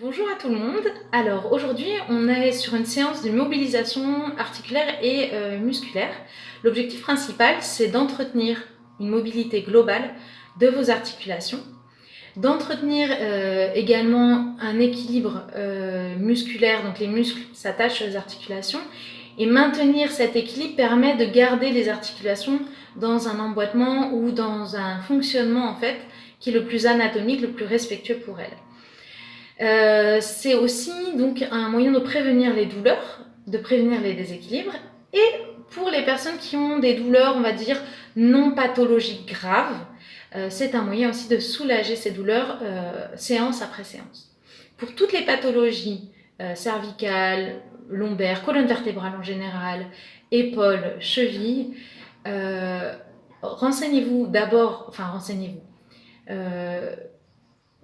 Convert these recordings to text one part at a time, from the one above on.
Bonjour à tout le monde. Alors aujourd'hui, on est sur une séance de mobilisation articulaire et musculaire. L'objectif principal, c'est d'entretenir une mobilité globale de vos articulations, d'entretenir également un équilibre musculaire, donc les muscles s'attachent aux articulations, et maintenir cet équilibre permet de garder les articulations dans un emboîtement ou dans un fonctionnement en fait qui est le plus anatomique, le plus respectueux pour elles. C'est aussi donc un moyen de prévenir les douleurs, de prévenir les déséquilibres. Et pour les personnes qui ont des douleurs, on va dire, non pathologiques graves, c'est un moyen aussi de soulager ces douleurs séance après séance. Pour toutes les pathologies cervicales, lombaires, colonne vertébrale en général, épaules, chevilles, renseignez-vous d'abord, enfin renseignez-vous.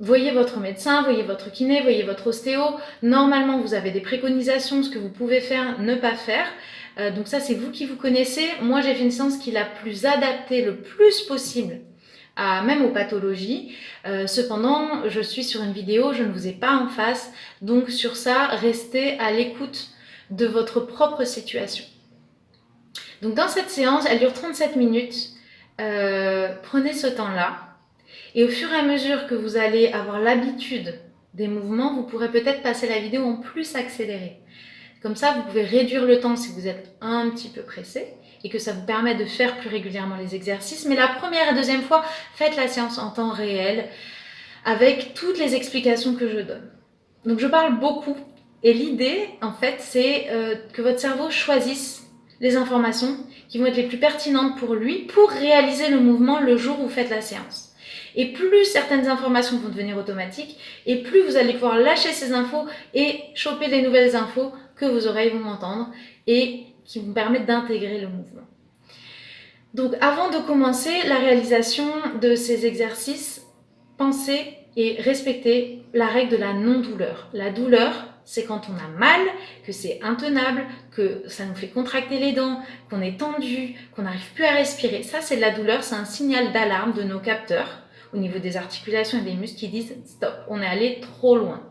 Voyez votre médecin, voyez votre kiné, voyez votre ostéo. Normalement, vous avez des préconisations, ce que vous pouvez faire, ne pas faire. Donc ça, c'est vous qui vous connaissez. Moi, j'ai fait une séance qui est la plus adaptée le plus possible même aux pathologies. Cependant, je suis sur une vidéo, je ne vous ai pas en face. Donc sur ça, restez à l'écoute de votre propre situation. Donc dans cette séance, elle dure 37 minutes. Prenez ce temps-là. Et au fur et à mesure que vous allez avoir l'habitude des mouvements, vous pourrez peut-être passer la vidéo en plus accéléré. Comme ça, vous pouvez réduire le temps si vous êtes un petit peu pressé et que ça vous permet de faire plus régulièrement les exercices. Mais la première et deuxième fois, faites la séance en temps réel avec toutes les explications que je donne. Donc je parle beaucoup et l'idée, en fait, c'est que votre cerveau choisisse les informations qui vont être les plus pertinentes pour lui pour réaliser le mouvement le jour où vous faites la séance. Et plus certaines informations vont devenir automatiques, et plus vous allez pouvoir lâcher ces infos et choper les nouvelles infos que vos oreilles vont entendre et qui vous permettent d'intégrer le mouvement. Donc avant de commencer la réalisation de ces exercices, pensez et respectez la règle de la non-douleur. La douleur, c'est quand on a mal, que c'est intenable, que ça nous fait contracter les dents, qu'on est tendu, qu'on n'arrive plus à respirer. Ça, c'est de la douleur, c'est un signal d'alarme de nos capteurs au niveau des articulations et des muscles qui disent stop, on est allé trop loin.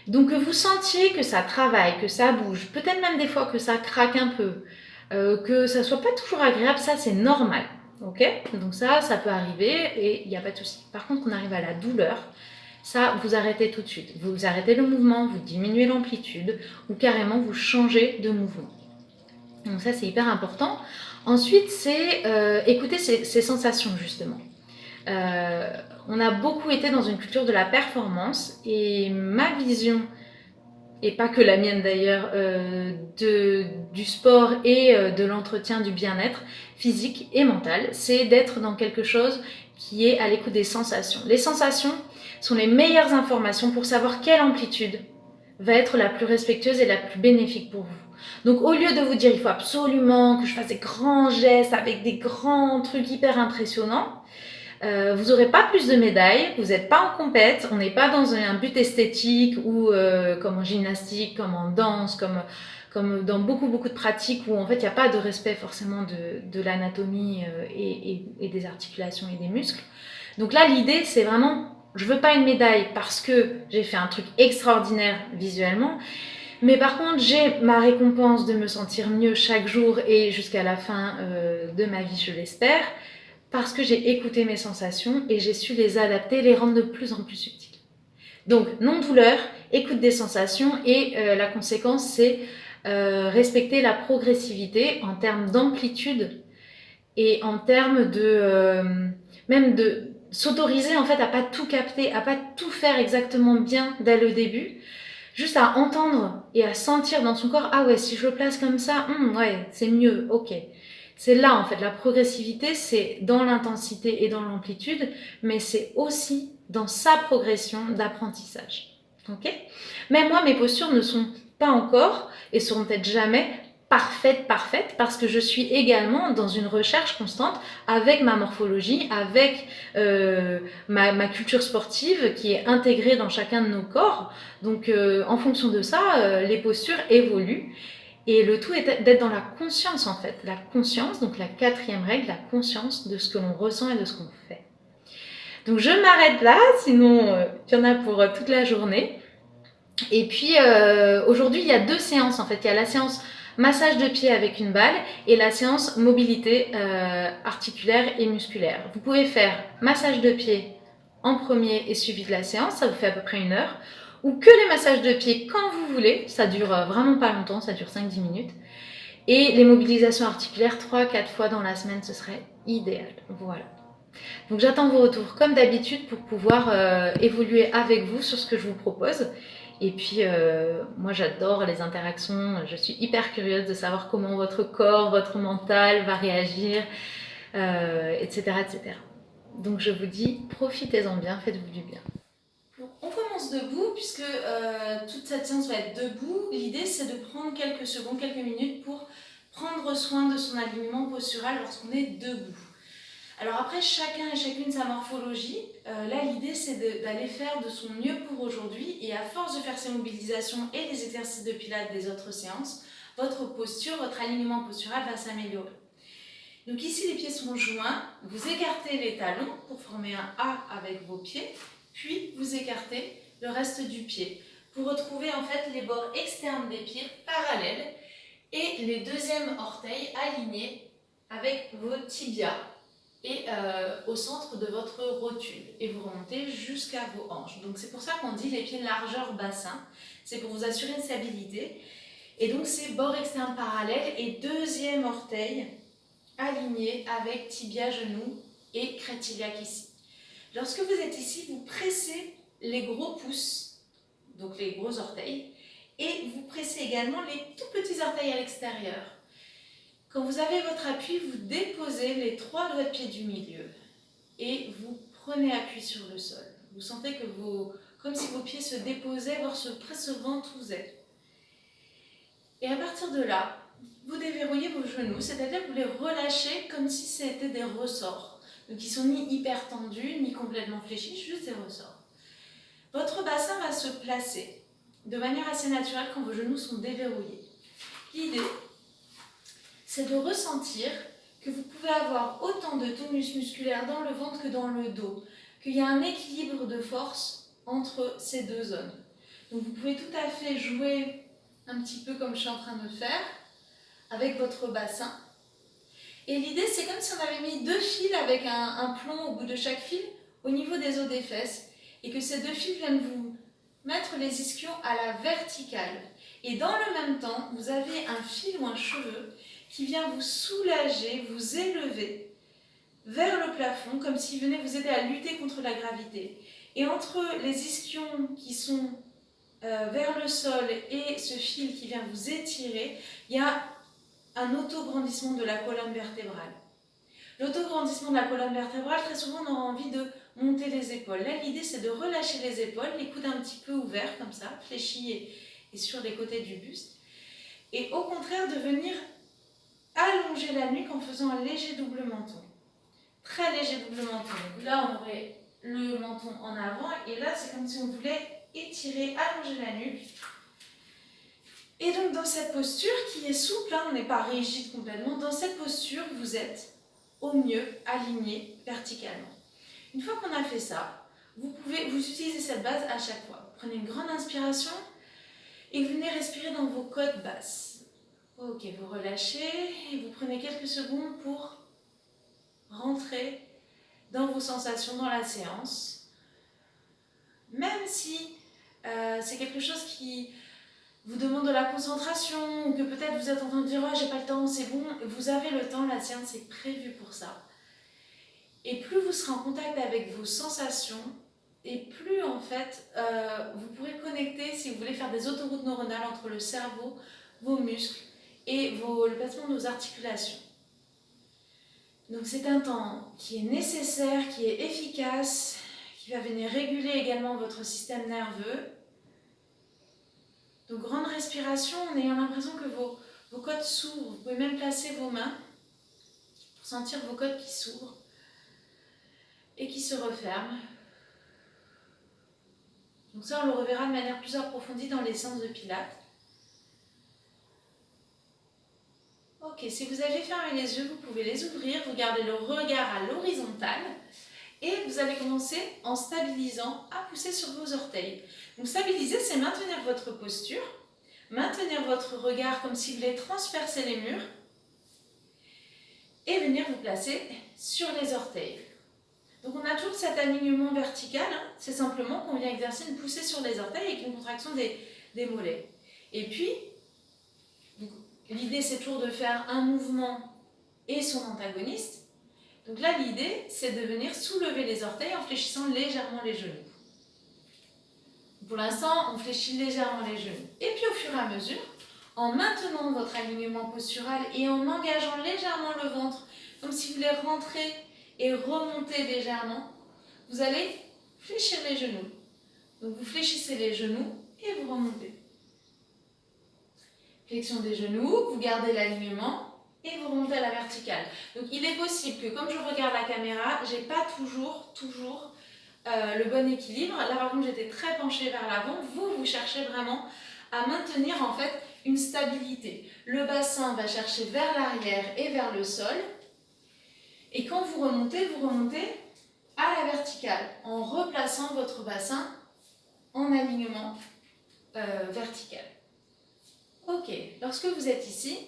Donc que vous sentiez que ça travaille, que ça bouge, peut-être même des fois que ça craque un peu, que ça soit pas toujours agréable, ça c'est normal. Ok? Donc ça peut arriver et il n'y a pas de souci. Par contre, on arrive à la douleur, ça vous arrêtez tout de suite. Vous arrêtez le mouvement, vous diminuez l'amplitude ou carrément vous changez de mouvement. Donc ça c'est hyper important. Ensuite, c'est écouter ces sensations justement. On a beaucoup été dans une culture de la performance et ma vision, et pas que la mienne d'ailleurs, du sport et de l'entretien du bien-être physique et mental, c'est d'être dans quelque chose qui est à l'écoute des sensations. Les sensations sont les meilleures informations pour savoir quelle amplitude va être la plus respectueuse et la plus bénéfique pour vous. Donc au lieu de vous dire il faut absolument que je fasse des grands gestes avec des grands trucs hyper impressionnants, vous n'aurez pas plus de médailles, vous n'êtes pas en compète, on n'est pas dans un but esthétique ou comme en gymnastique, comme en danse, comme dans beaucoup de pratiques où en fait il n'y a pas de respect forcément de l'anatomie et des articulations et des muscles. Donc là l'idée c'est vraiment, je veux pas une médaille parce que j'ai fait un truc extraordinaire visuellement, mais par contre j'ai ma récompense de me sentir mieux chaque jour et jusqu'à la fin de ma vie je l'espère, parce que j'ai écouté mes sensations et j'ai su les adapter, les rendre de plus en plus subtiles. Donc, non-douleur, écoute des sensations et la conséquence, c'est respecter la progressivité en termes d'amplitude et en termes même de s'autoriser en fait à pas tout capter, à pas tout faire exactement bien dès le début, juste à entendre et à sentir dans son corps, ah ouais, si je le place comme ça, ouais, c'est mieux, ok. C'est là, en fait, la progressivité, c'est dans l'intensité et dans l'amplitude, mais c'est aussi dans sa progression d'apprentissage. Ok? Même moi, mes postures ne sont pas encore, et seront peut-être jamais, parfaites, parce que je suis également dans une recherche constante avec ma morphologie, avec ma culture sportive qui est intégrée dans chacun de nos corps. Donc, en fonction de ça, les postures évoluent. Et le tout est d'être dans la conscience en fait. La conscience, donc la quatrième règle, la conscience de ce que l'on ressent et de ce qu'on fait. Donc je m'arrête là, sinon il y en a pour toute la journée. Et puis aujourd'hui, il y a 2 séances en fait. Il y a la séance massage de pied avec une balle et la séance mobilité articulaire et musculaire. Vous pouvez faire massage de pied en premier et suivi de la séance, ça vous fait à peu près 1 heure, ou que les massages de pied quand vous voulez, ça dure vraiment pas longtemps, ça dure 5-10 minutes. Et les mobilisations articulaires 3-4 fois dans la semaine, ce serait idéal. Voilà. Donc j'attends vos retours comme d'habitude pour pouvoir évoluer avec vous sur ce que je vous propose. Et puis moi j'adore les interactions, je suis hyper curieuse de savoir comment votre corps, votre mental va réagir, etc., etc. Donc je vous dis, profitez-en bien, faites-vous du bien. Donc, on commence debout puisque toute cette séance va être debout. L'idée c'est de prendre quelques secondes, quelques minutes pour prendre soin de son alignement postural lorsqu'on est debout. Alors après, chacun et chacune sa morphologie. Là, l'idée, c'est d'aller faire de son mieux pour aujourd'hui. Et à force de faire ces mobilisations et les exercices de pilates des autres séances, votre posture, votre alignement postural va s'améliorer. Donc ici, les pieds sont joints. Vous écartez les talons pour former un A avec vos pieds. Puis, vous écartez le reste du pied pour retrouver en fait les bords externes des pieds parallèles et les deuxièmes orteils alignés avec vos tibias et au centre de votre rotule et vous remontez jusqu'à vos hanches. Donc c'est pour ça qu'on dit les pieds largeur bassin, c'est pour vous assurer une stabilité. Et donc c'est bord externe parallèle et deuxième orteil aligné avec tibia, genou et crête iliaque ici. Lorsque vous êtes ici, vous pressez les gros pouces, donc les gros orteils, et vous pressez également les tout petits orteils à l'extérieur. Quand vous avez votre appui, vous déposez les 3 doigts de pied du milieu et vous prenez appui sur le sol. Vous sentez que comme si vos pieds se déposaient, voire presque se ventousaient. Et à partir de là, vous déverrouillez vos genoux, c'est-à-dire que vous les relâchez comme si c'était des ressorts. Donc ils sont ni hyper tendus, ni complètement fléchis, juste des ressorts. Votre bassin va se placer de manière assez naturelle quand vos genoux sont déverrouillés. L'idée, c'est de ressentir que vous pouvez avoir autant de tonus musculaire dans le ventre que dans le dos, qu'il y a un équilibre de force entre ces 2 zones. Donc vous pouvez tout à fait jouer un petit peu comme je suis en train de faire avec votre bassin. Et l'idée, c'est comme si on avait mis 2 fils avec un plomb au bout de chaque fil au niveau des os des fesses et que ces 2 fils viennent vous mettre les ischions à la verticale. Et dans le même temps, vous avez un fil ou un cheveu qui vient vous soulager, vous élever vers le plafond, comme s'il venait vous aider à lutter contre la gravité. Et entre les ischions qui sont vers le sol et ce fil qui vient vous étirer, il y a un auto-grandissement de la colonne vertébrale. L'auto-grandissement de la colonne vertébrale, très souvent, on aura envie de monter les épaules. Là, l'idée, c'est de relâcher les épaules, les coudes un petit peu ouverts, comme ça, fléchis et sur les côtés du buste. Et au contraire, de venir allonger la nuque en faisant un léger double menton. Très léger double menton. Donc là, on aurait le menton en avant et là, c'est comme si on voulait étirer, allonger la nuque. Et donc, dans cette posture qui est souple, on n'est pas rigide complètement, dans cette posture, vous êtes au mieux aligné verticalement. Une fois qu'on a fait ça, vous utilisez cette base à chaque fois. Prenez une grande inspiration et venez respirer dans vos côtes basses. Ok, vous relâchez et vous prenez quelques secondes pour rentrer dans vos sensations dans la séance. Même si c'est quelque chose qui vous demande de la concentration ou que peut-être vous êtes en train de dire « Oh, j'ai pas le temps, c'est bon », vous avez le temps, la séance est prévue pour ça. Et plus vous serez en contact avec vos sensations, et plus en fait vous pourrez connecter, si vous voulez faire des autoroutes neuronales entre le cerveau, vos muscles et le placement de vos articulations. Donc c'est un temps qui est nécessaire, qui est efficace, qui va venir réguler également votre système nerveux. Donc grande respiration en ayant l'impression que vos côtes s'ouvrent. Vous pouvez même placer vos mains pour sentir vos côtes qui s'ouvrent et qui se referment. Donc ça, on le reverra de manière plus approfondie dans les séances de pilates. Ok, si vous avez fermé les yeux, vous pouvez les ouvrir. Vous gardez le regard à l'horizontale Et vous allez commencer en stabilisant à pousser sur vos orteils. Donc stabiliser, c'est maintenir votre posture, maintenir votre regard comme si vous voulez transpercer les murs et venir vous placer sur les orteils. Donc on a toujours cet alignement vertical, hein. C'est simplement qu'on vient exercer une poussée sur les orteils avec une contraction des mollets. Et puis, l'idée c'est toujours de faire un mouvement et son antagoniste. Donc là l'idée c'est de venir soulever les orteils en fléchissant légèrement les genoux. Pour l'instant on fléchit légèrement les genoux. Et puis au fur et à mesure, en maintenant votre alignement postural et en engageant légèrement le ventre, comme si vous voulez rentrer et remonter légèrement, vous allez fléchir les genoux. Donc vous fléchissez les genoux et vous remontez. Flexion des genoux, vous gardez l'alignement et vous remontez à la verticale. Donc il est possible que comme je regarde la caméra, j'ai pas toujours le bon équilibre. Là par contre j'étais très penchée vers l'avant. Vous cherchez vraiment à maintenir en fait une stabilité. Le bassin va chercher vers l'arrière et vers le sol. Et quand vous remontez à la verticale en replaçant votre bassin en alignement vertical. Ok, lorsque vous êtes ici,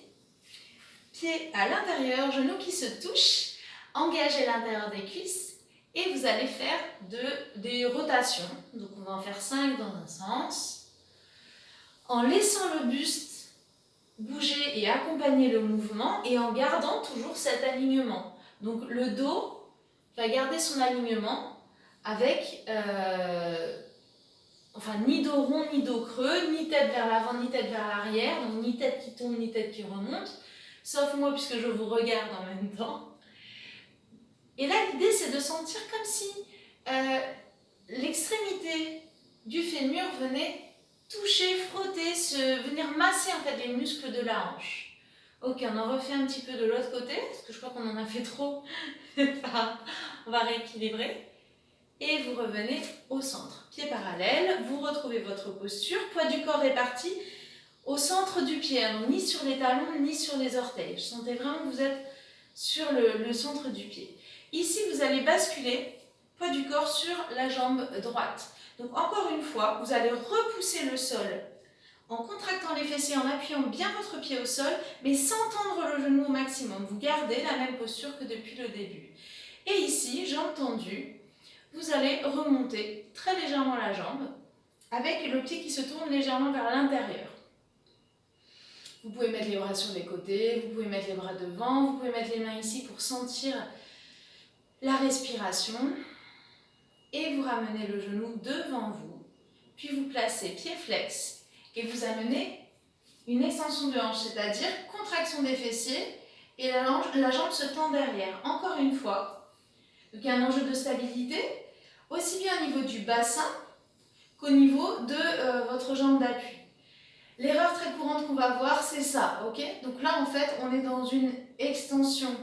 pieds à l'intérieur, genoux qui se touchent, engagez l'intérieur des cuisses et vous allez faire des rotations. Donc on va en faire 5 dans un sens. En laissant le buste bouger et accompagner le mouvement et en gardant toujours cet alignement. Donc le dos va garder son alignement avec ni dos rond ni dos creux, ni tête vers l'avant ni tête vers l'arrière, donc ni tête qui tombe ni tête qui remonte, sauf moi puisque je vous regarde en même temps. Et là l'idée c'est de sentir comme si l'extrémité du fémur venait toucher, frotter, venir masser en fait les muscles de la hanche. Ok, on en refait un petit peu de l'autre côté, parce que je crois qu'on en a fait trop. On va rééquilibrer. Et vous revenez au centre. Pied parallèle, vous retrouvez votre posture, poids du corps réparti au centre du pied, donc ni sur les talons, ni sur les orteils. Je sentais vraiment que vous êtes sur le centre du pied. Ici, vous allez basculer, poids du corps sur la jambe droite. Donc encore une fois, vous allez repousser le sol en contractant les fessiers, en appuyant bien votre pied au sol, mais sans tendre le genou au maximum. Vous gardez la même posture que depuis le début. Et ici, jambes tendues, vous allez remonter très légèrement la jambe avec le pied qui se tourne légèrement vers l'intérieur. Vous pouvez mettre les bras sur les côtés, vous pouvez mettre les bras devant, vous pouvez mettre les mains ici pour sentir la respiration. Et vous ramenez le genou devant vous, puis vous placez pied flex et vous amenez une extension de hanche, c'est-à-dire contraction des fessiers et la jambe se tend derrière. Encore une fois, donc il y a un enjeu de stabilité, aussi bien au niveau du bassin qu'au niveau de votre jambe d'appui. L'erreur très courante qu'on va voir, c'est ça, ok? Donc là, en fait, on est dans une extension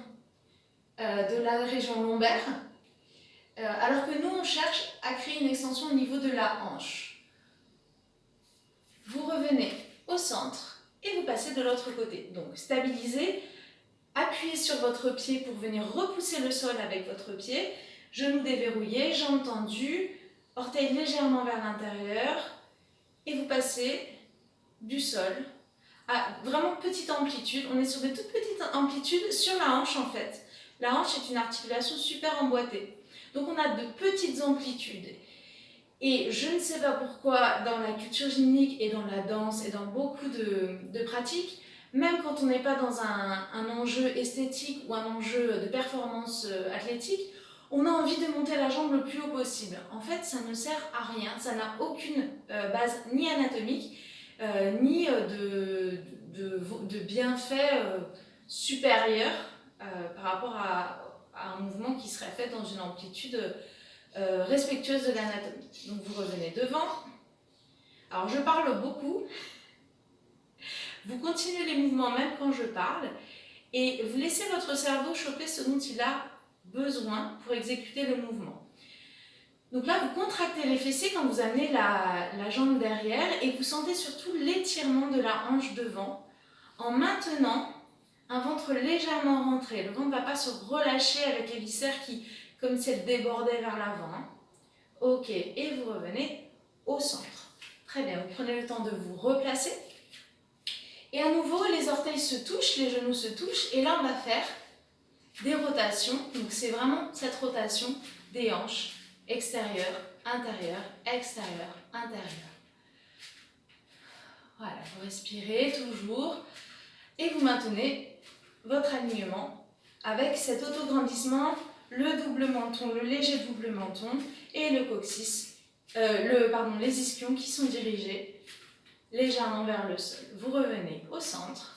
de la région lombaire, alors que nous, on cherche à créer une extension au niveau de la hanche. Vous revenez au centre et vous passez de l'autre côté. Donc, stabilisez, appuyez sur votre pied pour venir repousser le sol avec votre pied, genoux déverrouillés, jambes tendues, orteils légèrement vers l'intérieur et vous passez du sol à vraiment petite amplitude. On est sur des toutes petites amplitudes sur la hanche en fait. La hanche est une articulation super emboîtée. Donc, on a de petites amplitudes. Et je ne sais pas pourquoi, dans la culture gymnique et dans la danse et dans beaucoup de pratiques, même quand on n'est pas dans un enjeu esthétique ou un enjeu de performance athlétique, on a envie de monter la jambe le plus haut possible. En fait, ça ne sert à rien, ça n'a aucune base ni anatomique, ni de bienfaits supérieurs par rapport à un mouvement qui serait fait dans une amplitude respectueuse de l'anatomie. Donc vous revenez devant. Alors je parle beaucoup. Vous continuez les mouvements même quand je parle et vous laissez votre cerveau choper ce dont il a besoin pour exécuter le mouvement. Donc là, vous contractez les fessiers quand vous amenez la jambe derrière et vous sentez surtout l'étirement de la hanche devant en maintenant un ventre légèrement rentré. Le ventre ne va pas se relâcher avec les viscères qui comme si elle débordait vers l'avant. Ok, et vous revenez au centre. Très bien, vous prenez le temps de vous replacer. Et à nouveau, les orteils se touchent, les genoux se touchent. Et là, on va faire des rotations. Donc, c'est vraiment cette rotation des hanches, extérieur, intérieur, extérieur, intérieur. Voilà, vous respirez toujours. Et vous maintenez votre alignement avec cet autograndissement, le double menton, le léger double menton et le coccyx, les ischions qui sont dirigés légèrement vers le sol. Vous revenez au centre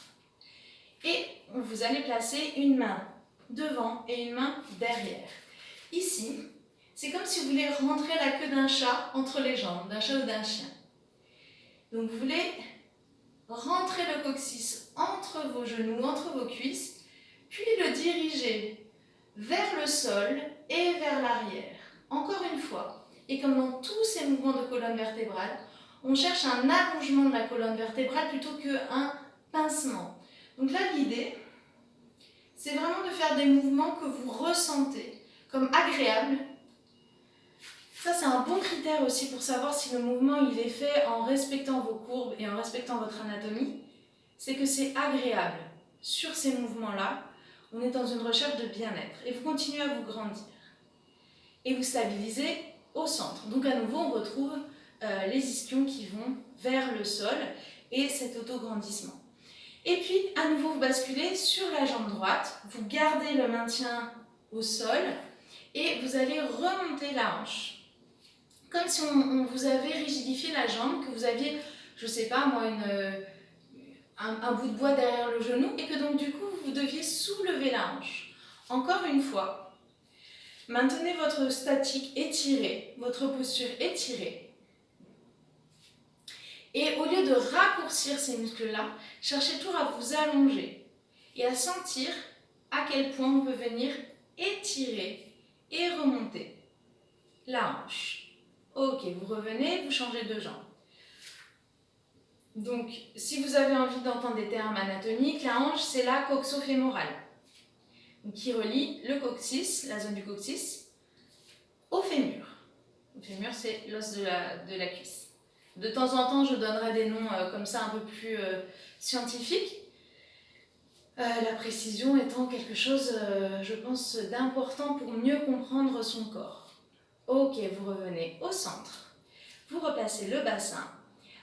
et vous allez placer une main devant et une main derrière. Ici, c'est comme si vous voulez rentrer la queue d'un chat entre les jambes, d'un chat ou d'un chien. Donc vous voulez rentrer le coccyx entre vos genoux, entre vos cuisses, puis le diriger vers le sol et vers l'arrière. Encore une fois, et comme dans tous ces mouvements de colonne vertébrale, on cherche un allongement de la colonne vertébrale plutôt qu'un pincement. Donc là, l'idée, c'est vraiment de faire des mouvements que vous ressentez comme agréables. Ça, c'est un bon critère aussi pour savoir si le mouvement il est fait en respectant vos courbes et en respectant votre anatomie. C'est que c'est agréable. Sur ces mouvements-là, on est dans une recherche de bien-être. Et vous continuez à vous grandir. Et vous stabilisez au centre. Donc à nouveau, on retrouve les ischions qui vont vers le sol et cet autograndissement. Et puis, à nouveau, vous basculez sur la jambe droite. Vous gardez le maintien au sol et vous allez remonter la hanche. Comme si on vous avait rigidifié la jambe, que vous aviez, je ne sais pas moi, un bout de bois derrière le genou et que donc du coup, vous deviez soulever la hanche. Encore une fois, maintenez votre statique étirée, votre posture étirée. Et au lieu de raccourcir ces muscles-là, cherchez toujours à vous allonger et à sentir à quel point on peut venir étirer et remonter la hanche. Ok, vous revenez, vous changez de jambe. Donc, si vous avez envie d'entendre des termes anatomiques, la hanche, c'est la coxo-fémorale, qui relie le coccyx, la zone du coccyx, au fémur. Le fémur, c'est l'os de la cuisse. De temps en temps, je donnerai des noms comme ça un peu plus scientifiques. La précision étant quelque chose, je pense, d'important pour mieux comprendre son corps. Ok, vous revenez au centre. Vous replacez le bassin.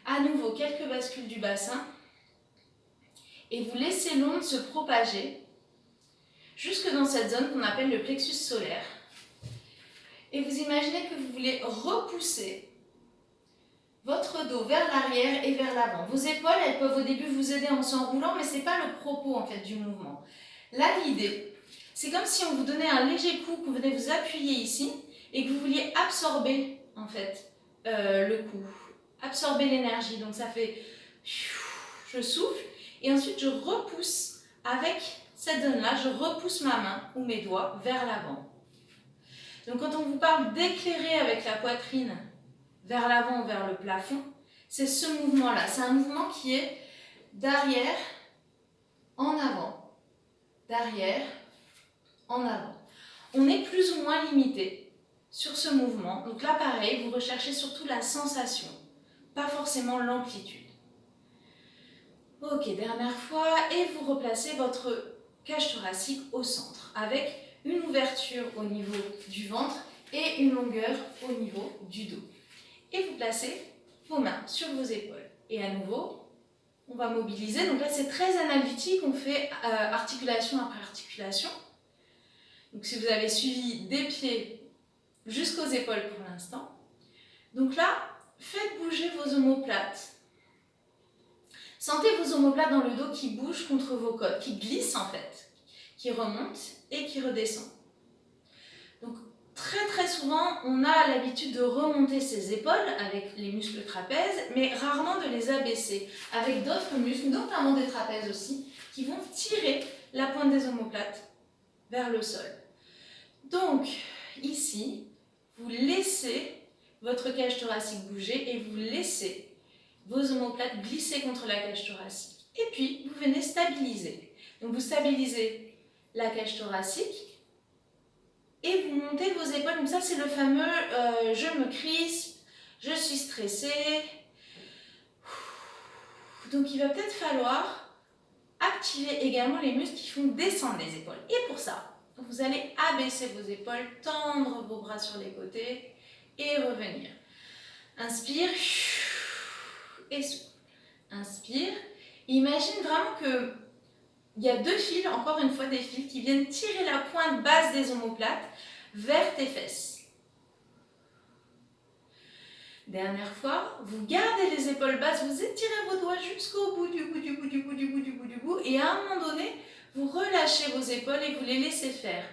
À nouveau, quelques bascules du bassin. Et vous laissez l'onde se propager jusque dans cette zone qu'on appelle le plexus solaire. Et vous imaginez que vous voulez repousser votre dos vers l'arrière et vers l'avant. Vos épaules, elles peuvent au début vous aider en s'enroulant, mais ce n'est pas le propos en fait du mouvement. Là, l'idée, c'est comme si on vous donnait un léger coup, que vous venez vous appuyer ici et que vous vouliez absorber en fait le coup, absorber l'énergie. Donc ça fait, je souffle et ensuite je repousse avec cette zone-là, je repousse ma main ou mes doigts vers l'avant. Donc quand on vous parle d'éclairer avec la poitrine vers l'avant ou vers le plafond, c'est ce mouvement-là. C'est un mouvement qui est d'arrière en avant, d'arrière en avant. On est plus ou moins limité sur ce mouvement. Donc là, pareil, vous recherchez surtout la sensation, pas forcément l'amplitude. Ok, dernière fois, et vous replacez votre cage thoracique au centre, avec une ouverture au niveau du ventre et une longueur au niveau du dos. Et vous placez vos mains sur vos épaules. Et à nouveau, on va mobiliser. Donc là, c'est très analytique. On fait articulation après articulation. Donc si vous avez suivi des pieds jusqu'aux épaules pour l'instant. Donc là, faites bouger vos omoplates. Sentez vos omoplates dans le dos qui bougent contre vos côtes, qui glissent en fait, qui remontent et qui redescendent. Donc très souvent, on a l'habitude de remonter ses épaules avec les muscles trapèzes, mais rarement de les abaisser avec d'autres muscles, notamment des trapèzes aussi, qui vont tirer la pointe des omoplates vers le sol. Donc ici, vous laissez votre cage thoracique bouger et vous laissez vos omoplates glisser contre la cage thoracique. Et puis, vous venez stabiliser. Donc vous stabilisez la cage thoracique. Et vous montez vos épaules. Donc ça, c'est le fameux je me crispe, je suis stressée. Donc il va peut-être falloir activer également les muscles qui font descendre les épaules. Et pour ça, vous allez abaisser vos épaules, tendre vos bras sur les côtés et revenir. Inspire et souffle. Inspire. Imagine vraiment que il y a deux fils, encore une fois des fils, qui viennent tirer la pointe basse des omoplates vers tes fesses. Dernière fois, vous gardez les épaules basses, vous étirez vos doigts jusqu'au bout du bout, et à un moment donné, vous relâchez vos épaules et vous les laissez faire.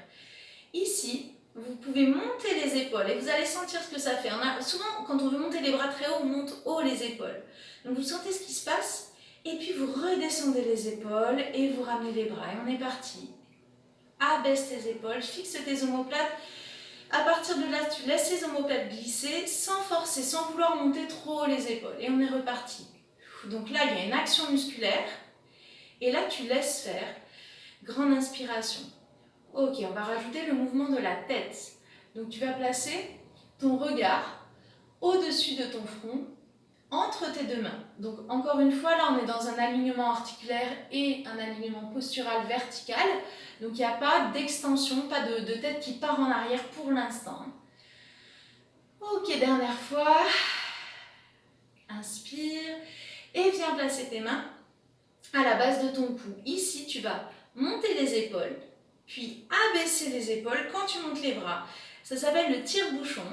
Ici, vous pouvez monter les épaules et vous allez sentir ce que ça fait. Souvent, quand on veut monter les bras très haut, on monte haut les épaules. Donc vous sentez ce qui se passe et puis vous redescendez les épaules et vous ramenez les bras. Et on est parti. Abaisse tes épaules, fixe tes omoplates. À partir de là, tu laisses les omoplates glisser sans forcer, sans vouloir monter trop haut les épaules. Et on est reparti. Donc là, il y a une action musculaire. Et là, tu laisses faire. Grande inspiration. Ok, on va rajouter le mouvement de la tête. Donc tu vas placer ton regard au-dessus de ton front, entre tes deux mains. Donc encore une fois, là on est dans un alignement articulaire et un alignement postural vertical. Donc il n'y a pas d'extension, pas de tête qui part en arrière pour l'instant. Ok, dernière fois. Inspire et viens placer tes mains à la base de ton cou. Ici, tu vas monter les épaules, puis abaisser les épaules quand tu montes les bras. Ça s'appelle le tire-bouchon.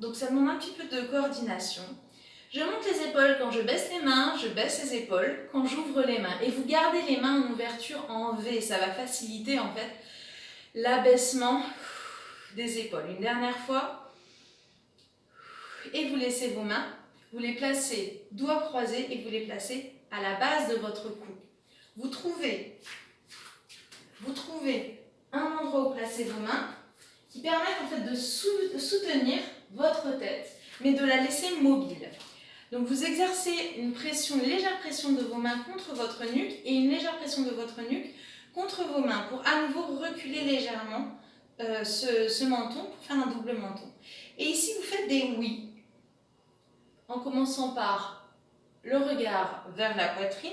Donc ça demande un petit peu de coordination. Je monte les épaules quand je baisse les mains, je baisse les épaules quand j'ouvre les mains. Et vous gardez les mains en ouverture en V, ça va faciliter en fait l'abaissement des épaules. Une dernière fois. Et vous laissez vos mains, vous les placez doigts croisés et vous les placez à la base de votre cou. Vous trouvez un endroit où placer vos mains qui permettent en fait de soutenir votre tête, mais de la laisser mobile. Donc vous exercez une légère pression de vos mains contre votre nuque et une légère pression de votre nuque contre vos mains pour à nouveau reculer légèrement ce menton pour faire un double menton. Et ici vous faites des oui, en commençant par le regard vers la poitrine.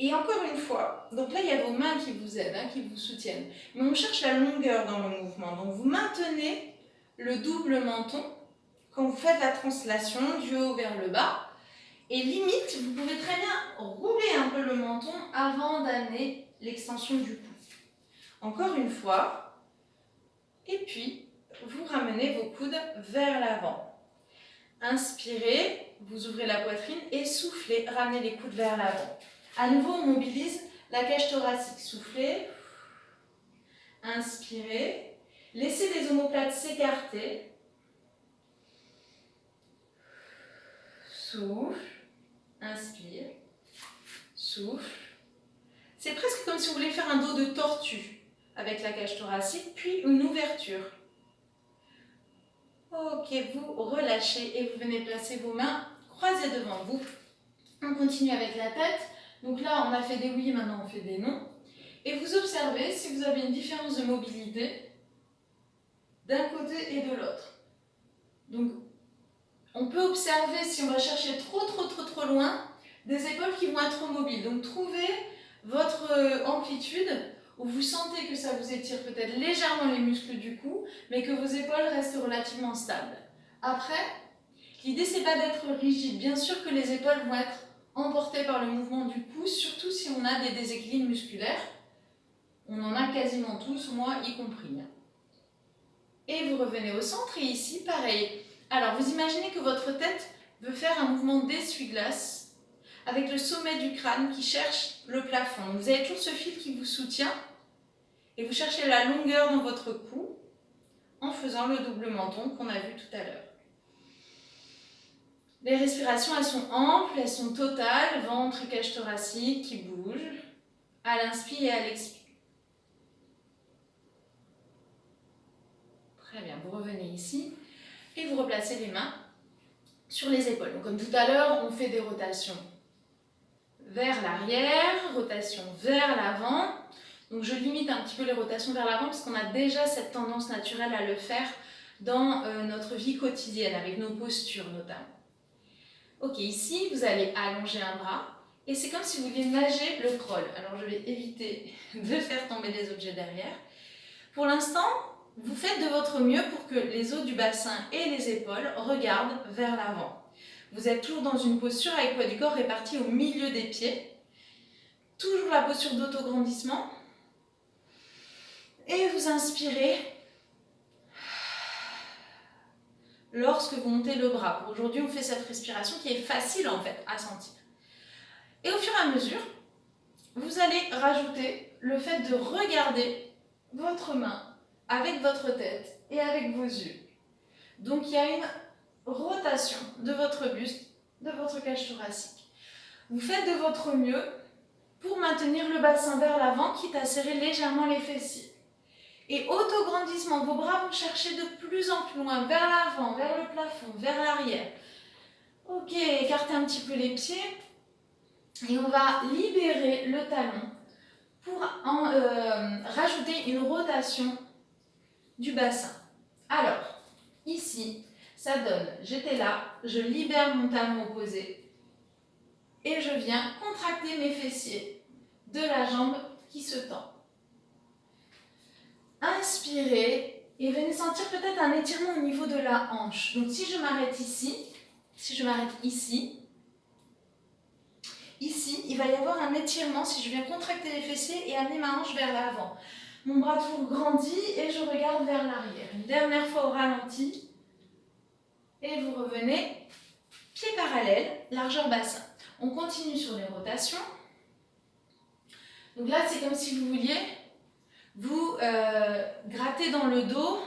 Et encore une fois, donc là il y a vos mains qui vous aident, qui vous soutiennent, mais on cherche la longueur dans le mouvement. Donc vous maintenez le double menton quand vous faites la translation du haut vers le bas. Et limite, vous pouvez très bien rouler un peu le menton avant d'amener l'extension du cou. Encore une fois, et puis vous ramenez vos coudes vers l'avant. Inspirez, vous ouvrez la poitrine et soufflez, ramenez les coudes vers l'avant. À nouveau, on mobilise la cage thoracique. Soufflez, inspirez, laissez les omoplates s'écarter. Souffle, inspire, souffle. C'est presque comme si vous voulez faire un dos de tortue avec la cage thoracique, puis une ouverture. Ok, vous relâchez et vous venez placer vos mains croisées devant vous. On continue avec la tête. Donc là, on a fait des oui, maintenant on fait des non. Et vous observez si vous avez une différence de mobilité d'un côté et de l'autre. Donc, on peut observer, si on va chercher trop loin, des épaules qui vont être mobiles. Donc, trouvez votre amplitude où vous sentez que ça vous étire peut-être légèrement les muscles du cou, mais que vos épaules restent relativement stables. Après, l'idée, c'est pas d'être rigide. Bien sûr que les épaules vont être emportées par le mouvement du cou, surtout si on a des déséquilibres musculaires. On en a quasiment tous, moi y compris. Et vous revenez au centre et ici, pareil. Alors, vous imaginez que votre tête veut faire un mouvement d'essuie-glace avec le sommet du crâne qui cherche le plafond. Vous avez toujours ce fil qui vous soutient et vous cherchez la longueur dans votre cou en faisant le double menton qu'on a vu tout à l'heure. Les respirations, elles sont amples, elles sont totales, ventre et cage thoracique qui bougent à l'inspire et à l'expire. Très bien, vous revenez ici et vous replacez les mains sur les épaules. Donc, comme tout à l'heure, on fait des rotations vers l'arrière, rotation vers l'avant. Donc je limite un petit peu les rotations vers l'avant parce qu'on a déjà cette tendance naturelle à le faire dans notre vie quotidienne, avec nos postures notamment. Ok, ici vous allez allonger un bras et c'est comme si vous vouliez nager le crawl. Alors je vais éviter de faire tomber des objets derrière. Pour l'instant, vous faites de votre mieux pour que les os du bassin et les épaules regardent vers l'avant. Vous êtes toujours dans une posture avec le poids du corps réparti au milieu des pieds. Toujours la posture d'autograndissement. Et vous inspirez lorsque vous montez le bras. Aujourd'hui, on fait cette respiration qui est facile en fait à sentir. Et au fur et à mesure, vous allez rajouter le fait de regarder votre main avec votre tête et avec vos yeux. Donc il y a une rotation de votre buste, de votre cage thoracique. Vous faites de votre mieux pour maintenir le bassin vers l'avant, quitte à serrer légèrement les fessiers. Et autograndissement, vos bras vont chercher de plus en plus loin, vers l'avant, vers le plafond, vers l'arrière. Ok, écartez un petit peu les pieds. Et on va libérer le talon pour rajouter une rotation du bassin. Alors, ici, ça donne, j'étais là, je libère mon talon opposé et je viens contracter mes fessiers de la jambe qui se tend. Inspirez et venez sentir peut-être un étirement au niveau de la hanche. Donc si je m'arrête ici, ici, il va y avoir un étirement si je viens contracter les fessiers et amener ma hanche vers l'avant. Mon bras toujours grandit et je regarde vers l'arrière. Une dernière fois au ralenti. Et vous revenez, pieds parallèles, largeur bassin. On continue sur les rotations. Donc là, c'est comme si vous vouliez vous gratter dans le dos,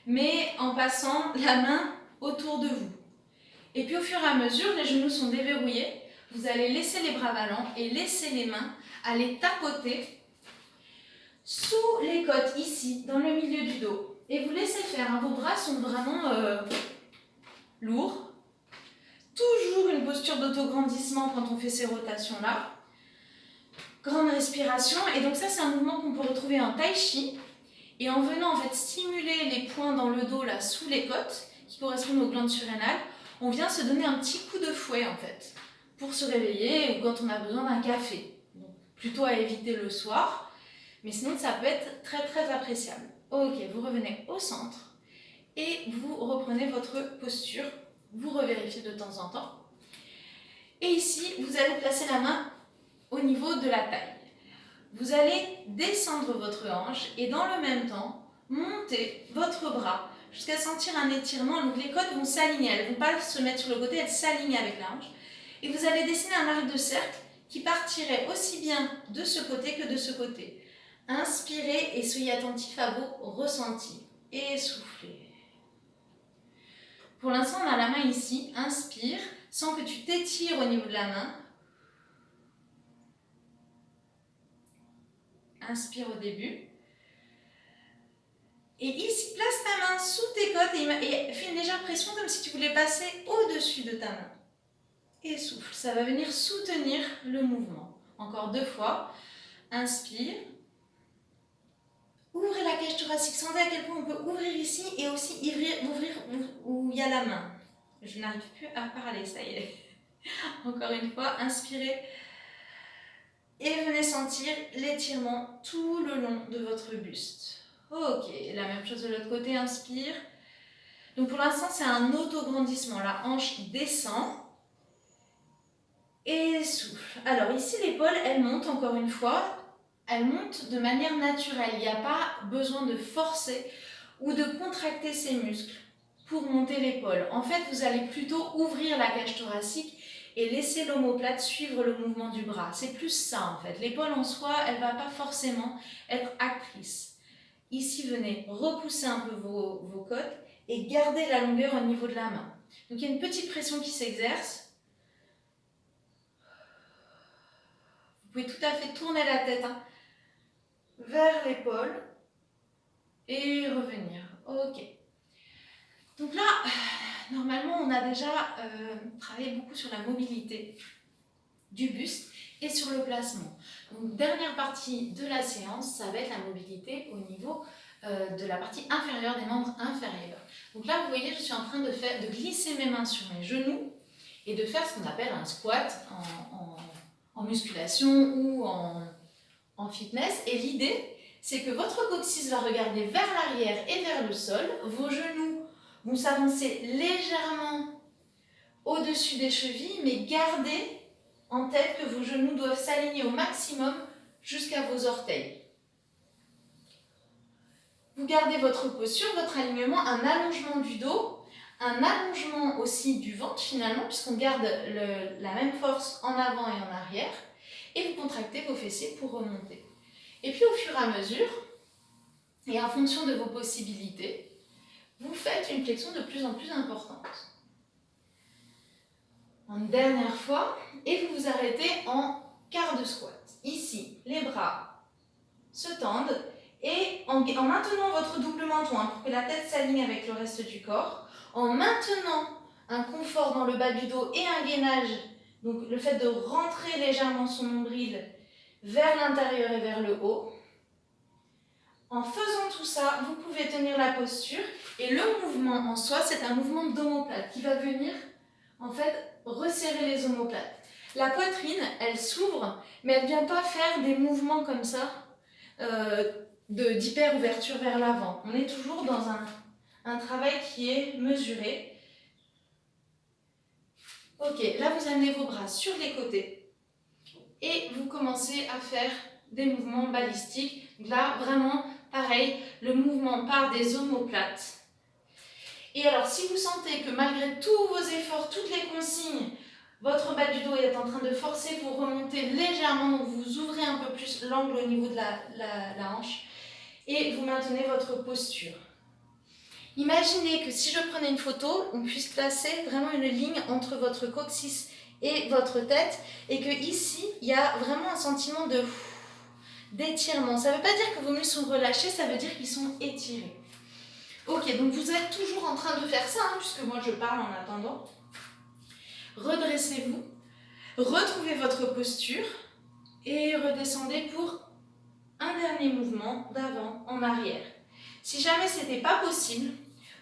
mais en passant la main autour de vous. Et puis au fur et à mesure, les genoux sont déverrouillés. Vous allez laisser les bras ballants et laisser les mains aller tapoter sous les côtes, ici, dans le milieu du dos. Et vous laissez faire, hein. Vos bras sont vraiment lourds. Toujours une posture d'autograndissement quand on fait ces rotations-là. Grande respiration. Et donc ça, c'est un mouvement qu'on peut retrouver en tai chi. Et en venant en fait stimuler les points dans le dos, là, sous les côtes, qui correspondent aux glandes surrénales, on vient se donner un petit coup de fouet, en fait, pour se réveiller ou quand on a besoin d'un café. Donc, plutôt à éviter le soir, mais sinon ça peut être très très appréciable. Ok, vous revenez au centre et vous reprenez votre posture, vous revérifiez de temps en temps. Et ici, vous allez placer la main au niveau de la taille. Vous allez descendre votre hanche et dans le même temps, monter votre bras jusqu'à sentir un étirement. Donc les côtes vont s'aligner, elles ne vont pas se mettre sur le côté, elles s'alignent avec la hanche. Et vous allez dessiner un arc de cercle qui partirait aussi bien de ce côté que de ce côté. Inspirez et soyez attentif à vos ressentis. Et soufflez. Pour l'instant, on a la main ici. Inspire, sans que tu t'étires au niveau de la main. Inspire au début. Et ici, place ta main sous tes côtes et fais une légère pression comme si tu voulais passer au-dessus de ta main. Et souffle, ça va venir soutenir le mouvement. Encore 2 fois. Inspire. Ouvrez la cage thoracique. Sentez à quel point on peut ouvrir ici et aussi ouvrir où il y a la main. Je n'arrive plus à parler, ça y est. Encore une fois, inspirez. Et venez sentir l'étirement tout le long de votre buste. Ok, la même chose de l'autre côté, inspire. Donc pour l'instant, c'est un autograndissement. La hanche descend. Et souffle. Alors ici, l'épaule, elle monte encore une fois. Elle monte de manière naturelle. Il n'y a pas besoin de forcer ou de contracter ses muscles pour monter l'épaule. En fait, vous allez plutôt ouvrir la cage thoracique et laisser l'omoplate suivre le mouvement du bras. C'est plus ça en fait. L'épaule en soi, elle ne va pas forcément être actrice. Ici, venez repousser un peu vos côtes et garder la longueur au niveau de la main. Donc il y a une petite pression qui s'exerce. Vous pouvez tout à fait tourner la tête vers l'épaule et revenir. Ok. Donc là, normalement, on a déjà travaillé beaucoup sur la mobilité. du buste et sur le placement. Donc, dernière partie de la séance, ça va être la mobilité au niveau de la partie inférieure des membres inférieurs. Donc là, vous voyez, je suis en train de glisser mes mains sur mes genoux et de faire ce qu'on appelle un squat en musculation ou en fitness. Et l'idée, c'est que votre coccyx va regarder vers l'arrière et vers le sol. Vos genoux vont s'avancer légèrement au-dessus des chevilles, mais gardez en tête que vos genoux doivent s'aligner au maximum jusqu'à vos orteils. Vous gardez votre posture, votre alignement, un allongement du dos, un allongement aussi du ventre finalement, puisqu'on garde la même force en avant et en arrière, et vous contractez vos fessiers pour remonter. Et puis au fur et à mesure, et en fonction de vos possibilités, vous faites une flexion de plus en plus importante. Une dernière fois, et vous vous arrêtez en quart de squat. Ici, les bras se tendent, et en maintenant votre double menton, pour que la tête s'aligne avec le reste du corps, en maintenant un confort dans le bas du dos et un gainage, donc le fait de rentrer légèrement son nombril vers l'intérieur et vers le haut. En faisant tout ça, vous pouvez tenir la posture, et le mouvement en soi, c'est un mouvement d'omoplate qui va venir en fait resserrer les omoplates. La poitrine, elle s'ouvre, mais elle ne vient pas faire des mouvements comme ça d'hyper-ouverture vers l'avant. On est toujours dans un travail qui est mesuré. Ok, là vous amenez vos bras sur les côtés et vous commencez à faire des mouvements balistiques. Donc là, vraiment, pareil, le mouvement part des omoplates. Et alors, si vous sentez que malgré tous vos efforts, toutes les consignes, votre bas du dos est en train de forcer, vous remontez légèrement, donc vous ouvrez un peu plus l'angle au niveau de la hanche et vous maintenez votre posture. Imaginez que si je prenais une photo, on puisse placer vraiment une ligne entre votre coccyx et votre tête, et que ici, il y a vraiment un sentiment d'étirement. Ça ne veut pas dire que vos muscles sont relâchés, ça veut dire qu'ils sont étirés. Ok, donc vous êtes toujours en train de faire ça, puisque moi je parle en attendant. Redressez-vous, retrouvez votre posture et redescendez pour un dernier mouvement d'avant en arrière. Si jamais ce n'était pas possible,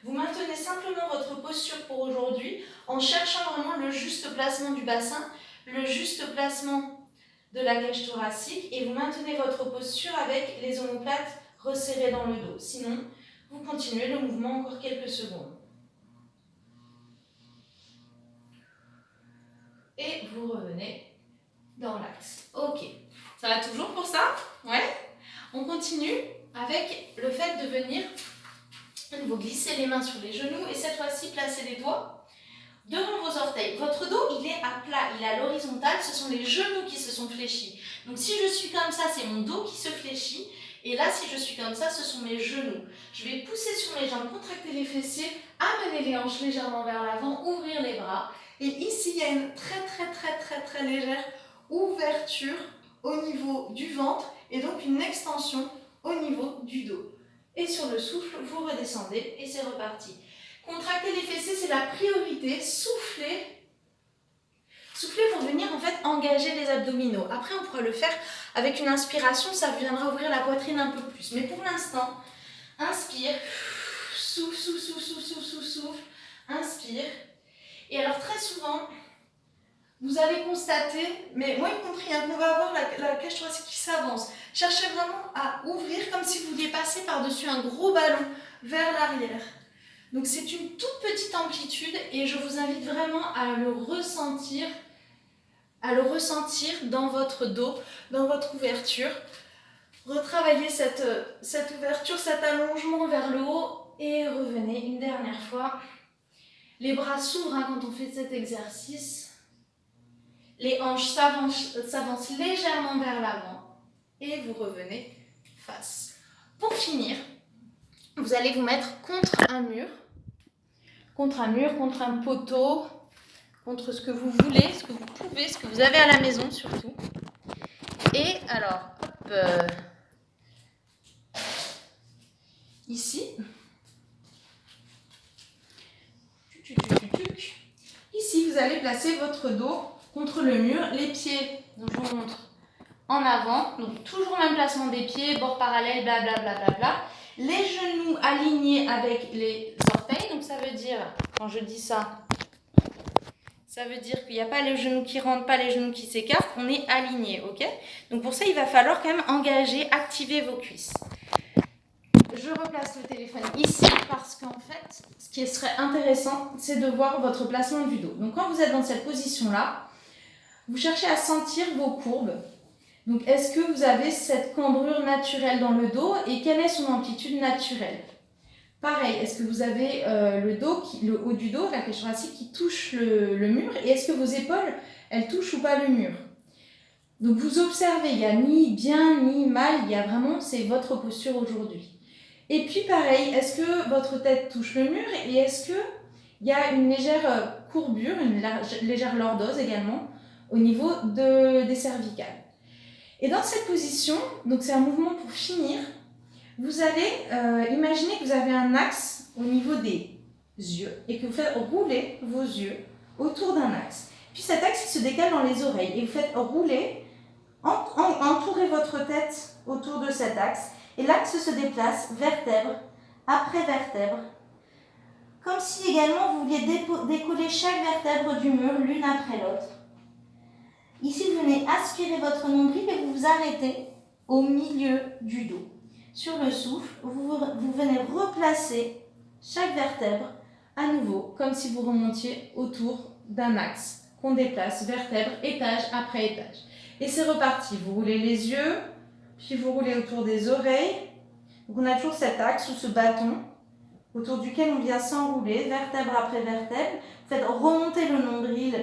vous maintenez simplement votre posture pour aujourd'hui en cherchant vraiment le juste placement du bassin, le juste placement de la cage thoracique, et vous maintenez votre posture avec les omoplates resserrées dans le dos. Sinon, vous continuez le mouvement encore quelques secondes. Et vous revenez dans l'axe. Ok, ça va toujours pour ça? Ouais. On continue avec le fait de venir vous glisser les mains sur les genoux et cette fois-ci placer les doigts devant vos orteils. Votre dos, il est à plat, il est à l'horizontale, ce sont les genoux qui se sont fléchis. Donc si je suis comme ça, c'est mon dos qui se fléchit. Et là, si je suis comme ça, ce sont mes genoux. Je vais pousser sur mes jambes, contracter les fessiers, amener les hanches légèrement vers l'avant, ouvrir les bras. Et ici, il y a une très légère ouverture au niveau du ventre et donc une extension au niveau du dos. Et sur le souffle, vous redescendez et c'est reparti. Contracter les fessiers, c'est la priorité. Soufflez. Soufflez pour venir en fait engager les abdominaux. Après, on pourra le faire avec une inspiration, ça viendra ouvrir la poitrine un peu plus. Mais pour l'instant, inspire, souffle, inspire. Et alors très souvent, vous allez constater, mais moi y compris, qu'on va avoir la cage thoracique qui s'avance. Cherchez vraiment à ouvrir comme si vous vouliez passer par-dessus un gros ballon vers l'arrière. Donc c'est une toute petite amplitude et je vous invite vraiment à le ressentir dans votre dos, dans votre ouverture. Retravaillez cette ouverture, cet allongement vers le haut et revenez une dernière fois. Les bras s'ouvrent quand on fait cet exercice. Les hanches s'avancent légèrement vers l'avant et vous revenez face. Pour finir, vous allez vous mettre contre un mur, contre un poteau, contre ce que vous voulez, ce que vous pouvez, ce que vous avez à la maison surtout. Et alors, hop, ici, ici vous allez placer votre dos contre le mur, les pieds, donc je vous montre, en avant, donc toujours même placement des pieds, bord parallèle, blablabla, bla, bla, bla. Les genoux alignés avec les orteils, donc ça veut dire, quand je dis ça, ça veut dire qu'il n'y a pas les genoux qui rentrent, pas les genoux qui s'écartent, on est aligné, ok? Donc pour ça, il va falloir quand même engager, activer vos cuisses. Je replace le téléphone ici parce qu'en fait, ce qui serait intéressant, c'est de voir votre placement du dos. Donc quand vous êtes dans cette position-là, vous cherchez à sentir vos courbes. Donc est-ce que vous avez cette cambrure naturelle dans le dos et quelle est son amplitude naturelle? Pareil, est-ce que vous avez le haut du dos, la cage thoracique qui touche le mur et est-ce que vos épaules, elles touchent ou pas le mur? Donc vous observez, il n'y a ni bien ni mal, il y a vraiment, c'est votre posture aujourd'hui. Et puis pareil, est-ce que votre tête touche le mur et est-ce qu'il y a une légère courbure, une légère lordose également au niveau des cervicales? Et dans cette position, donc c'est un mouvement pour finir, vous allez imaginer que vous avez un axe au niveau des yeux et que vous faites rouler vos yeux autour d'un axe. Puis cet axe il se décale dans les oreilles et vous faites rouler, entourez votre tête autour de cet axe et l'axe se déplace vertèbre après vertèbre, comme si également vous vouliez décoller chaque vertèbre du mur l'une après l'autre. Ici, vous venez aspirer votre nombril et vous vous arrêtez au milieu du dos. Sur le souffle, vous venez replacer chaque vertèbre à nouveau, comme si vous remontiez autour d'un axe qu'on déplace vertèbre, étage après étage. Et c'est reparti. Vous roulez les yeux, puis vous roulez autour des oreilles. Donc on a toujours cet axe ou ce bâton autour duquel on vient s'enrouler, vertèbre après vertèbre. Vous faites remonter le nombril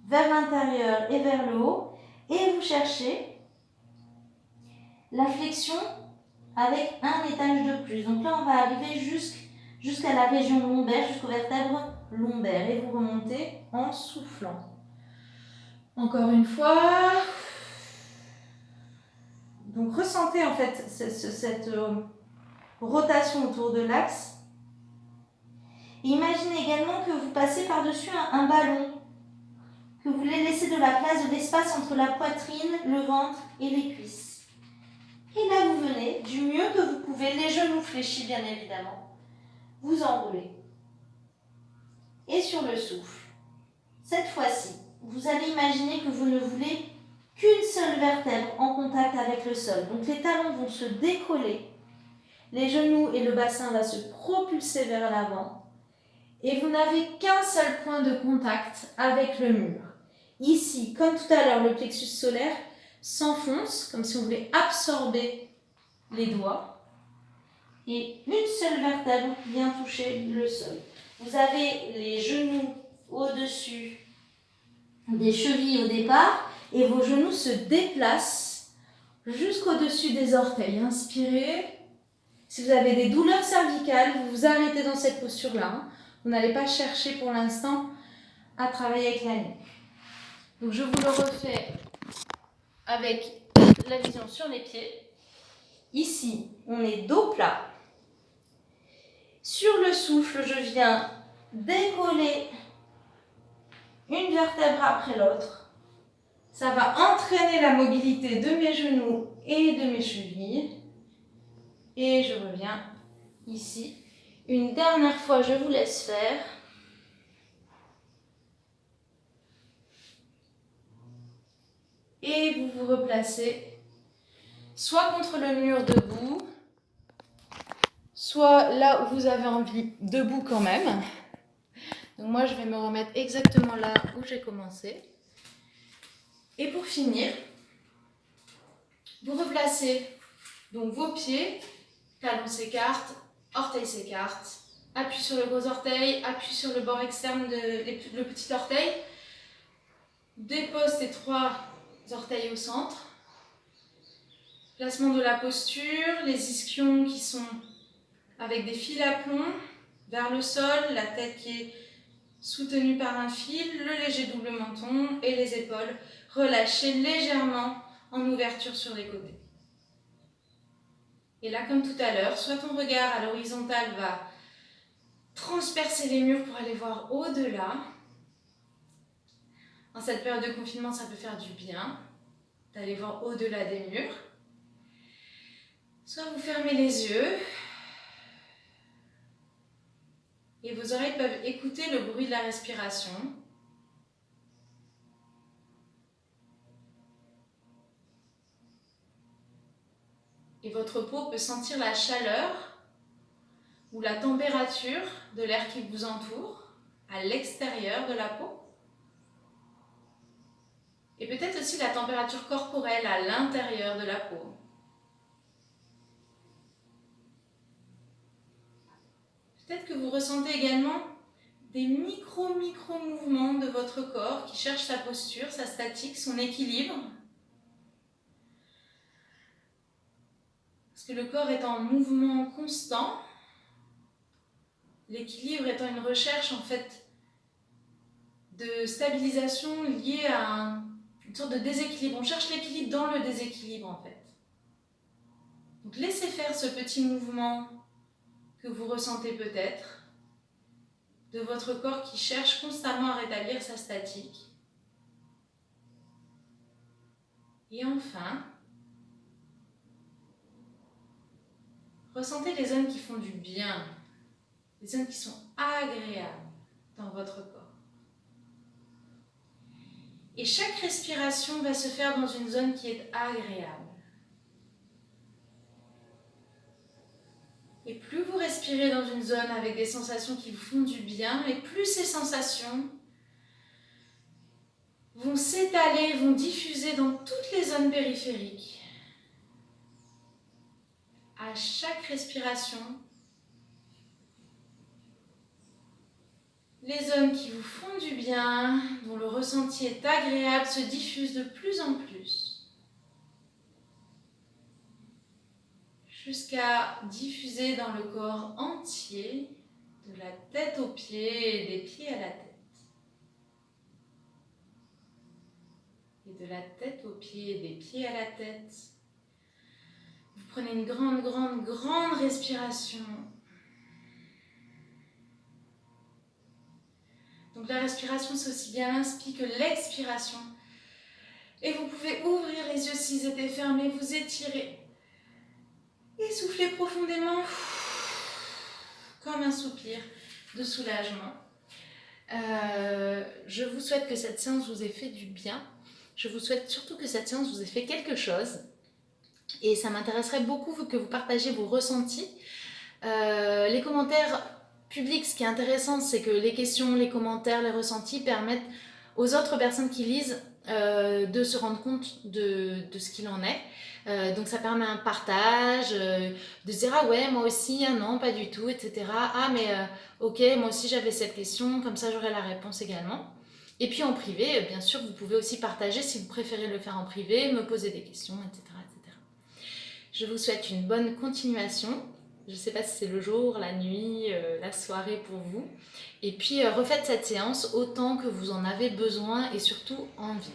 vers l'intérieur et vers le haut. Et vous cherchez la flexion avec un étage de plus. Donc là, on va arriver jusqu'à la région lombaire, jusqu'aux vertèbres lombaires. Et vous remontez en soufflant. Encore une fois. Donc ressentez en fait cette rotation autour de l'axe. Imaginez également que vous passez par-dessus un ballon, que vous voulez laisser de la place, de l'espace entre la poitrine, le ventre et les cuisses. Et là, vous venez, du mieux que vous pouvez, les genoux fléchis bien évidemment, vous enroulez. Et sur le souffle, cette fois-ci, vous allez imaginer que vous ne voulez qu'une seule vertèbre en contact avec le sol. Donc les talons vont se décoller, les genoux et le bassin vont se propulser vers l'avant et vous n'avez qu'un seul point de contact avec le mur. Ici, comme tout à l'heure, le plexus solaire s'enfonce comme si on voulait absorber les doigts et une seule vertèbre vient toucher le sol. Vous avez les genoux au-dessus des chevilles au départ et vos genoux se déplacent jusqu'au-dessus des orteils. Inspirez. Si vous avez des douleurs cervicales, vous vous arrêtez dans cette posture-là. Vous n'allez pas chercher pour l'instant à travailler avec la nuque. Donc je vous le refais avec la vision sur les pieds. Ici, on est dos plat. Sur le souffle, je viens décoller une vertèbre après l'autre. Ça va entraîner la mobilité de mes genoux et de mes chevilles. Et je reviens ici. Une dernière fois, je vous laisse faire. Et vous vous replacez soit contre le mur debout, soit là où vous avez envie, debout quand même. Donc moi, je vais me remettre exactement là où j'ai commencé. Et pour finir, vous replacez donc vos pieds, talons s'écartent, orteils s'écartent, appui sur le gros orteil, appui sur le bord externe le petit orteil, dépose tes 3 orteils au centre, placement de la posture, les ischions qui sont avec des fils à plomb vers le sol, la tête qui est soutenue par un fil, le léger double menton et les épaules relâchées légèrement en ouverture sur les côtés. Et là, comme tout à l'heure, soit ton regard à l'horizontale va transpercer les murs pour aller voir au-delà, En cette période de confinement, ça peut faire du bien d'aller voir au-delà des murs. Soit vous fermez les yeux et vos oreilles peuvent écouter le bruit de la respiration. Et votre peau peut sentir la chaleur ou la température de l'air qui vous entoure à l'extérieur de la peau. Et peut-être aussi la température corporelle à l'intérieur de la peau. Peut-être que vous ressentez également des micro-mouvements de votre corps qui cherchent sa posture, sa statique, son équilibre. Parce que le corps est en mouvement constant, l'équilibre étant une recherche en fait de stabilisation liée à une sorte de déséquilibre. On cherche l'équilibre dans le déséquilibre en fait. Donc laissez faire ce petit mouvement que vous ressentez peut-être de votre corps qui cherche constamment à rétablir sa statique. Et enfin, ressentez les zones qui font du bien, les zones qui sont agréables dans votre corps. Et chaque respiration va se faire dans une zone qui est agréable. Et plus vous respirez dans une zone avec des sensations qui vous font du bien, et plus ces sensations vont s'étaler, vont diffuser dans toutes les zones périphériques. À chaque respiration, les zones qui vous font du bien, dont le ressenti est agréable, se diffusent de plus en plus. Jusqu'à diffuser dans le corps entier, de la tête aux pieds et des pieds à la tête. Et de la tête aux pieds et des pieds à la tête. Vous prenez une grande respiration. Donc la respiration, c'est aussi bien l'inspire que l'expiration. Et vous pouvez ouvrir les yeux s'ils étaient fermés, vous étirer. Et soufflez profondément, comme un soupir de soulagement. Je vous souhaite que cette séance vous ait fait du bien. Je vous souhaite surtout que cette séance vous ait fait quelque chose. Et ça m'intéresserait beaucoup que vous partagiez vos ressentis. Les commentaires publics, ce qui est intéressant, c'est que les questions, les commentaires, les ressentis permettent aux autres personnes qui lisent de se rendre compte de ce qu'il en est. Donc ça permet un partage, de se dire ah ouais moi aussi, ah non pas du tout, etc. Ah mais ok moi aussi j'avais cette question, comme ça j'aurai la réponse également. Et puis en privé, bien sûr vous pouvez aussi partager si vous préférez le faire en privé, me poser des questions, etc. etc. Je vous souhaite une bonne continuation. Je ne sais pas si c'est le jour, la nuit, la soirée pour vous. Et puis refaites cette séance autant que vous en avez besoin et surtout envie.